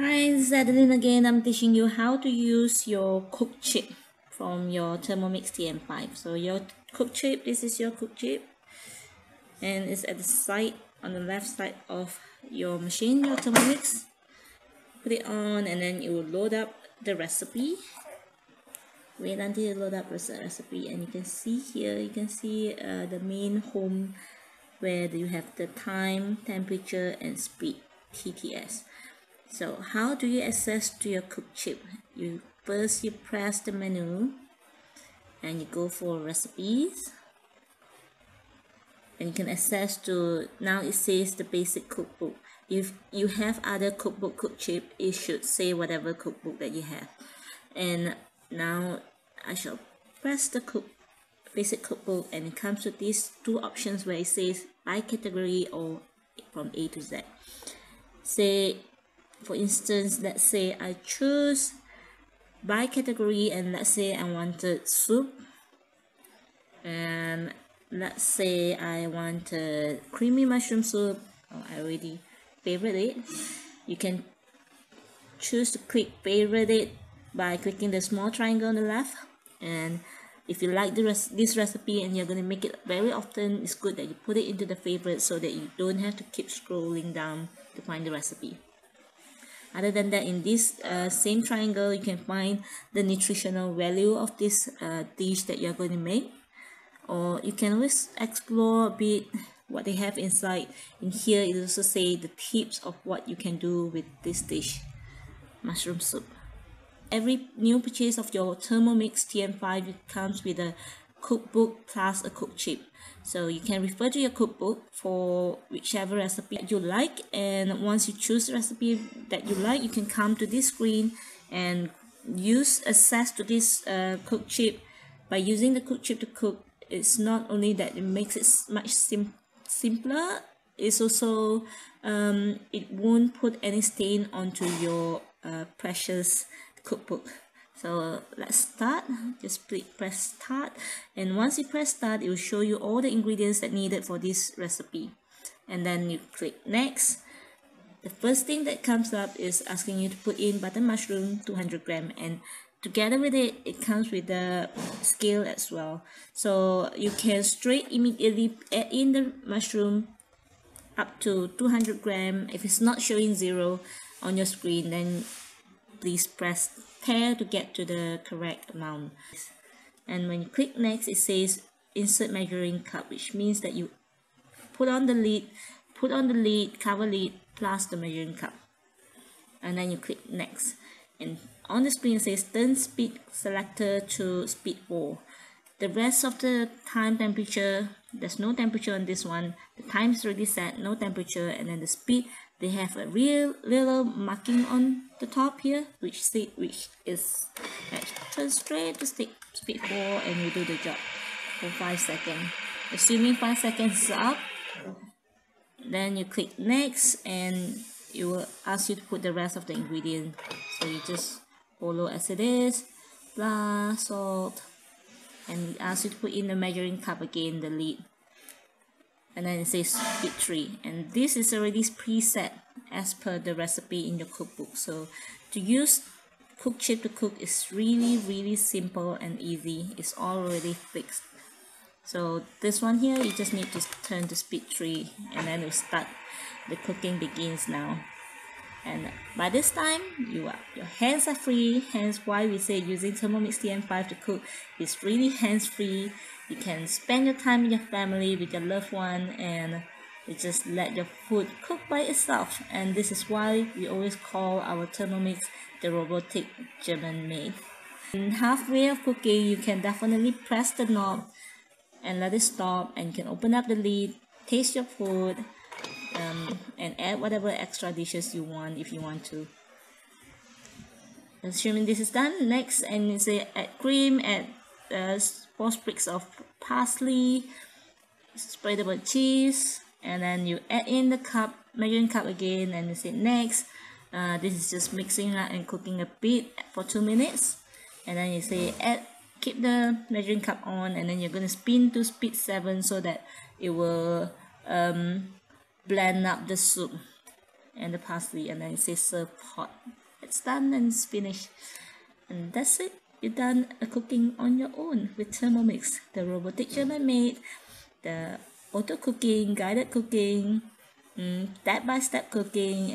Hi, this is Eddilyn again. I'm teaching you how to use your Cookchip from your Thermomix TM5. So your Cookchip, this is your Cookchip, and it's at the side, on the left side of your machine, your Thermomix. Put it on and then it will load up the recipe. Wait until you load up the recipe, and you can see here, you can see the main home where you have the time, temperature and speed, TTS. So how do you access to your Cookchip? First you press the menu and you go for recipes, and you can access to, now it says the basic cookbook. If you have other cookbook Cookchip, it should say whatever cookbook that you have. And now I shall press the basic cookbook, and it comes with these two options where it says by category or from A to Z. Say, for instance, let's say I choose by category, and let's say I wanted soup, and let's say I wanted creamy mushroom soup. I already favorite it. You can choose to click favorite it by clicking the small triangle on the left. And if you like this recipe and you're going to make it very often, it's good that you put it into the favorite so that you don't have to keep scrolling down to find the recipe. Other than that, in this same triangle, you can find the nutritional value of this dish that you're going to make. Or you can always explore a bit what they have inside. In here, it also say the tips of what you can do with this dish, mushroom soup. Every new purchase of your Thermomix TM5 comes with a cookbook plus a Cookchip. So you can refer to your cookbook for whichever recipe you like, and once you choose the recipe that you like, you can come to this screen and use access to this Cookchip. By using the Cookchip to cook, it's not only that it makes it much simpler, it's also it won't put any stain onto your precious cookbook. So let's start. Just press start, and once you press start, it will show you all the ingredients that needed for this recipe, and then you click next. The first thing that comes up is asking you to put in button mushroom 200 gram, and together with it, it comes with the scale as well. So you can straight immediately add in the mushroom up to 200 gram. If it's not showing 0 on your screen, then please press pair to get to the correct amount. And when you click next, it says insert measuring cup, which means that you put on the lid, cover lid plus the measuring cup, and then you click next, and on the screen it says turn speed selector to speed 4. The rest of the time, temperature, there's no temperature on this one. The time is already set, no temperature, and then the speed, they have a real little marking on the top here, which is turn straight to speed 4, and you do the job for 5 seconds. Assuming 5 seconds is up, then you click next, and it will ask you to put the rest of the ingredient. So you just follow as it is, plus salt, and it asks you to put in the measuring cup again, the lid, and then it says speed 3, and this is already preset as per the recipe in your cookbook. So to use Cookchip to cook is really simple and easy. It's already fixed. So this one here, you just need to turn to speed 3, and then it'll start. The cooking begins now. And by this time, your hands are free. Hence why we say using Thermomix TM5 to cook is really hands-free. You can spend your time with your family, with your loved one, and you just let your food cook by itself. And this is why we always call our Thermomix the robotic German maid. In halfway of cooking, you can definitely press the knob and let it stop, and you can open up the lid, taste your food, and add whatever extra dishes you want if you want to. Assuming this is done, next, and you say add cream, add 4 sprigs of parsley, spreadable cheese, and then you add in the measuring cup again, and you say next. This is just mixing up and cooking a bit for 2 minutes, and then you say keep the measuring cup on, and then you're going to spin to speed 7 so that it will blend up the soup. and the parsley, and then it says serve hot. It's done and it's finished. And that's it. You're done cooking on your own with Thermomix, the robotic German maid, the auto cooking, guided cooking, step-by-step cooking,